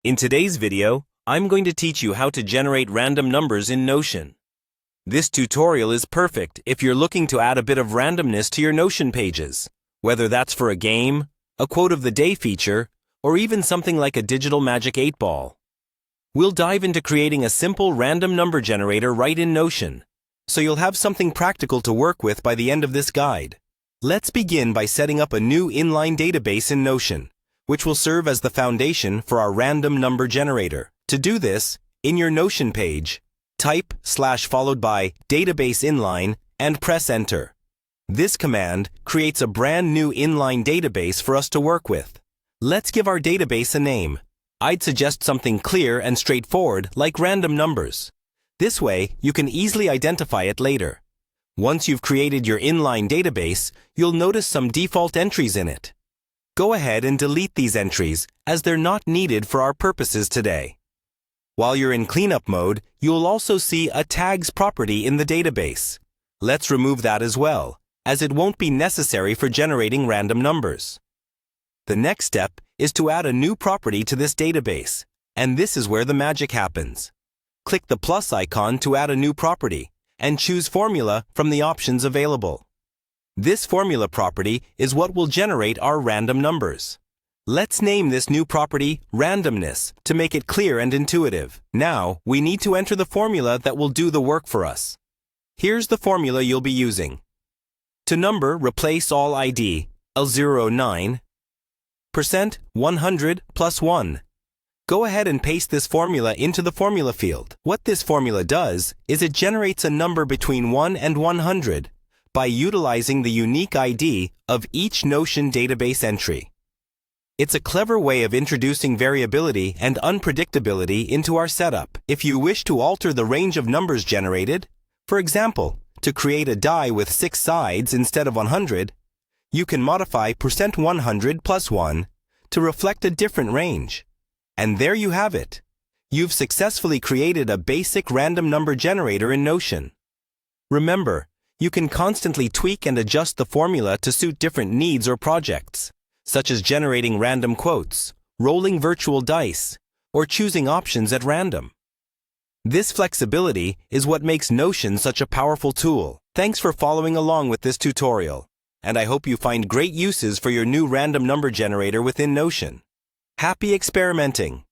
In today's video, I'm going to teach you how to generate random numbers in Notion. This tutorial is perfect if you're looking to add a bit of randomness to your Notion pages, whether that's for a game, a quote of the day feature, or even something like a digital magic 8-ball. We'll dive into creating a simple random number generator right in Notion, so you'll have something practical to work with by the end of this guide. Let's begin by setting up a new inline database in Notion, which will serve as the foundation for our random number generator. To do this, in your Notion page, type / followed by database inline and press enter. This command creates a brand new inline database for us to work with. Let's give our database a name. I'd suggest something clear and straightforward like random numbers. This way, you can easily identify it later. Once you've created your inline database, you'll notice some default entries in it. Go ahead and delete these entries as they're not needed for our purposes today. While you're in cleanup mode, you'll also see a tags property in the database. Let's remove that as well, as it won't be necessary for generating random numbers. The next step is to add a new property to this database, and this is where the magic happens. Click the plus icon to add a new property, and choose Formula from the options available. This formula property is what will generate our random numbers. Let's name this new property Randomness to make it clear and intuitive. Now, we need to enter the formula that will do the work for us. Here's the formula you'll be using. toNumber replaceAll ID, L09, %100 plus 1. Go ahead and paste this formula into the formula field. What this formula does is it generates a number between 1 and 100 by utilizing the unique ID of each Notion database entry. It's a clever way of introducing variability and unpredictability into our setup. If you wish to alter the range of numbers generated, for example, to create a die with 6 sides instead of 100, you can modify %100 plus 1 to reflect a different range. And there you have it. You've successfully created a basic random number generator in Notion. Remember, you can constantly tweak and adjust the formula to suit different needs or projects, such as generating random quotes, rolling virtual dice, or choosing options at random. This flexibility is what makes Notion such a powerful tool. Thanks for following along with this tutorial, and I hope you find great uses for your new random number generator within Notion. Happy experimenting!